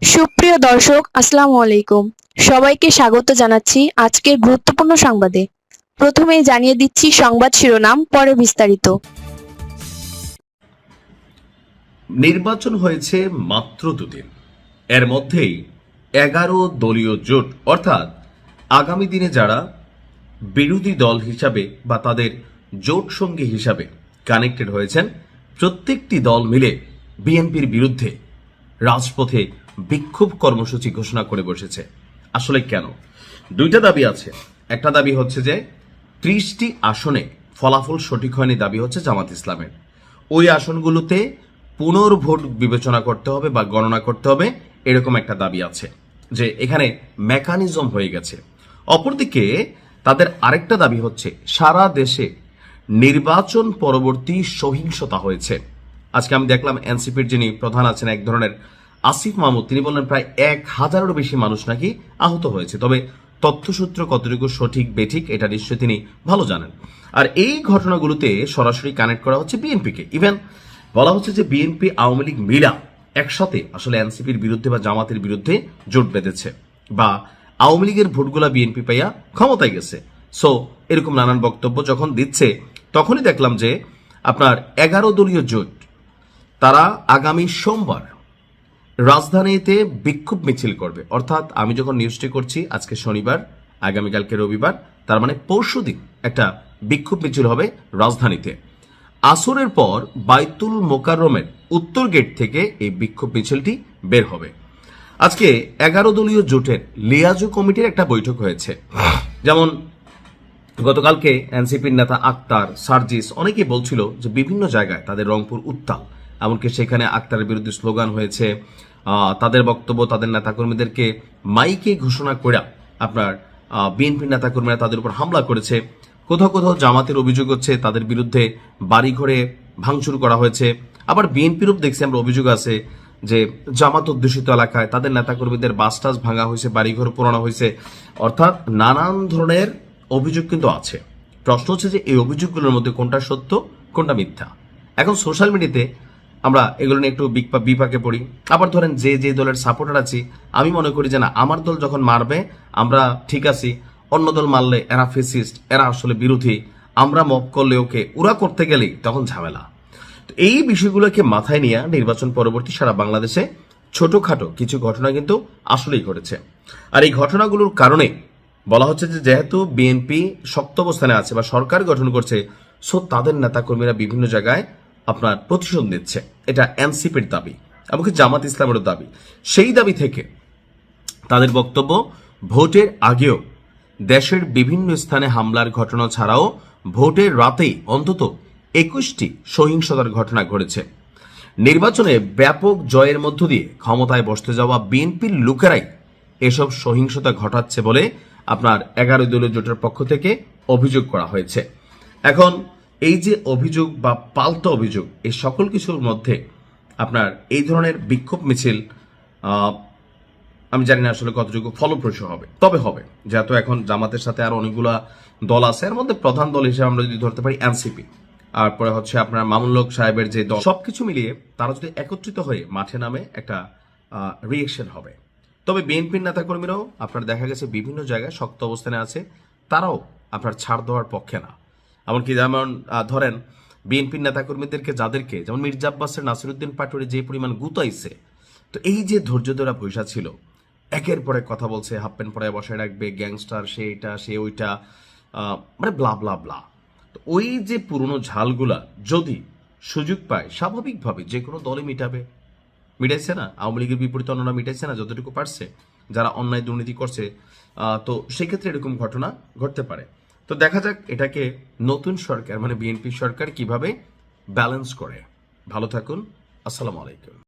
সুপ্রিয় দর্শক, আসসালামু আলাইকুম। সবাইকে স্বাগত জানাচ্ছি আজকের গুরুত্বপূর্ণ সংবাদে। প্রথমেই জানিয়ে দিচ্ছি সংবাদ শিরোনাম, পরে বিস্তারিত। নির্বাচন হয়েছে মাত্র দুদিন, এর মধ্যেই 11 দলীয় জোট অর্থাৎ আগামী দিনে যারা বিরোধী দল হিসাবে বা তাদের জোট সঙ্গী হিসাবে কানেক্টেড হয়েছেন, প্রত্যেকটি দল মিলে বিএনপির বিরুদ্ধে রাজপথে বিক্ষোভ কর্মসূচি ঘোষণা করে বসেছে। আসলে কেন? দুইটা দাবি আছে। একটা দাবি হচ্ছে যে 30টি আসনে ফলাফল সঠিক হয়নি, দাবি হচ্ছে জামাত ইসলামের। ওই আসনগুলোতে পুনর্ভোট বিবেচনা করতে হবে বা গণনা করতে হবে, এরকম একটা দাবি আছে যে এখানে মেকানিজম হয়ে গেছে। অপরদিকে তাদের আরেকটা দাবি হচ্ছে সারা দেশে নির্বাচন পরবর্তী সহিংসতা হয়েছে। আজকে আমি দেখলাম এনসিপির যিনি প্রধান আছেন এক ধরনের আসিফ মাহমুদ, তিনি বললেন প্রায় 1000-এরও বেশি মানুষ নাকি আহত হয়েছে। তবে তথ্যসূত্র কতটুকু সঠিক বেঠিক এটা নিশ্চয়ই তিনি ভালো জানেন। আর এই ঘটনাগুলোতে সরাসরি কানেক্ট করা হচ্ছে বিএনপিকে। ইভেন বলা হচ্ছে যে বিএনপি আওয়ামী লীগ মিলা একসাথে আসলে এনসিপির বিরুদ্ধে বা জামাতের বিরুদ্ধে জোট বেঁধেছে, বা আওয়ামী লীগের ভোটগুলা বিএনপি পাইয়া ক্ষমতায় গেছে। সো এরকম নানান বক্তব্য যখন দিচ্ছে, তখনই দেখলাম যে আপনার 11 দলীয় জোট তারা আগামী সোমবার রাজধানীতে বিক্ষোভ মিছিল করবে। অর্থাৎ আমি যখন নিউজটি করছি আজকে শনিবার, আগামীকালকে রবিবার, তার মানে পরশুদিন একটা বিক্ষোভ মিছিল হবে রাজধানীতে। আসরের পর বাইতুল মোকাররমের উত্তর গেট থেকে এই বিক্ষোভ মিছিলটি বের হবে। আজকে 11 দলীয় জোটের লিয়াজু কমিটির একটা বৈঠক হয়েছে। যেমন গতকালকে এনসিপির নেতা আক্তার, সার্জিস অনেকেই বলছিল যে বিভিন্ন জায়গায় তাদের রংপুর উত্তাল, এমনকি সেখানে আক্তারের বিরুদ্ধে স্লোগান হয়েছে। তাদের বক্তব্য, তাদের নেতাকর্মীদেরকে মাইকে ঘোষণা করে আপনার বিএনপির নেতাকর্মীরা তাদের উপর হামলা করেছে। কোথাও কোথাও জামাতের অভিযোগ হচ্ছে তাদের বিরুদ্ধে বাড়িঘরে ভাঙচুর করা হয়েছে। আবার বিএনপিরও দেখছি আমরা অভিযোগ আছে যে জামাত অধ্যুষিত এলাকায় তাদের নেতাকর্মীদের বাস টাস ভাঙা হয়েছে, বাড়িঘর পোড়ানো হয়েছে। অর্থাৎ নানান ধরনের অভিযোগ কিন্তু আছে। প্রশ্ন হচ্ছে যে এই অভিযোগগুলোর মধ্যে কোনটা সত্য, কোনটা মিথ্যা। এখন সোশ্যাল মিডিয়াতে আমরা এগুলো নিয়ে একটু বিপাকে পড়ি। আবার ধরেন যে যে দলের সাপোর্টার আছি, আমি মনে করি যে না, আমার দল যখন মারবে আমরা ঠিক আছি, অন্য দল মারলে এরা ফেসিস্ট, এরা আসলে বিরোধী, আমরা মব করলে ওকে, ওরা করতে গেলেই তখন ঝামেলা। তো এই বিষয়গুলোকে মাথায় নিয়ে নির্বাচন পরবর্তী সারা বাংলাদেশে ছোটখাটো কিছু ঘটনা কিন্তু আসলেই ঘটেছে। আর এই ঘটনাগুলোর কারণে বলা হচ্ছে যে যেহেতু বিএনপি শক্ত অবস্থানে আছে বা সরকার গঠন করছে, সো তাদের নেতাকর্মীরা বিভিন্ন জায়গায় আপনার প্রতিশোধ নিচ্ছে। এটা এনসিপির দাবি, এমনকি জামাত ইসলামের দাবি। সেই দাবি থেকে তাদের বক্তব্য, ভোটের আগেও দেশের বিভিন্ন স্থানে হামলার ঘটনা ছাড়াও ভোটের রাতেই অন্তত 21টি সহিংসতার ঘটনা ঘটেছে। নির্বাচনে ব্যাপক জয়ের মধ্য দিয়ে ক্ষমতায় বসতে যাওয়া বিএনপির লোকেরাই এসব সহিংসতা ঘটাচ্ছে বলে আপনার 11 দলীয় জোটের পক্ষ থেকে অভিযোগ করা হয়েছে। এখন এই যে অভিযোগ বা পাল্টা অভিযোগ, এই সকল কিছুর মধ্যে আপনার এই ধরনের বিক্ষোভ মিছিল আমি জানি না আসলে কতটুকু ফলপ্রসূ হবে, তবে হবে। যেহেতু এখন জামাতের সাথে আর অনেকগুলা দল আছে, এর মধ্যে প্রধান দল হিসেবে আমরা যদি ধরতে পারি এনসিপি, তারপরে হচ্ছে আপনার মামুনুল হক সাহেবের যে দল, সবকিছু মিলিয়ে তারা যদি একত্রিত হয়ে মাঠে নামে একটা রিয়েকশন হবে। তবে বিএনপির নেতাকর্মীরাও আপনার দেখা গেছে বিভিন্ন জায়গায় শক্ত অবস্থানে আছে, তারাও আপনার ছাড় দেওয়ার পক্ষে না। এমনকি যেমন ধরেন বিএনপির নেতাকর্মীদেরকে যাদেরকে, যেমন মির্জা আব্বাসের নাসিরুদ্দিন পাটোয়ারি যে পরিমাণ গুতাইছে, তো এই যে ধৈর্য ধরা পয়সা ছিল, একের পর এক কথা বলছে, হাফ প্যান্ট পরে বসায় রাখবে, গ্যাংস্টার, সে এটা সে ওইটা, মানে ব্লা ব্লা ব্লা। তো ওই যে পুরনো ঝালগুলা যদি সুযোগ পায়, স্বাভাবিকভাবে যে কোনো দলে মিটাইছে না, আওয়ামী লীগের বিপরীতে অন্যরা মিটাইছে না যতটুকু পারছে, যারা অন্যায় দুর্নীতি করছে। তো সেক্ষেত্রে এরকম ঘটনা ঘটতে পারে। তো দেখা যাক এটাকে নতুন সরকার মানে বিএনপি সরকার কিভাবে ব্যালেন্স করে। ভালো থাকুন, আসসালামু আলাইকুম।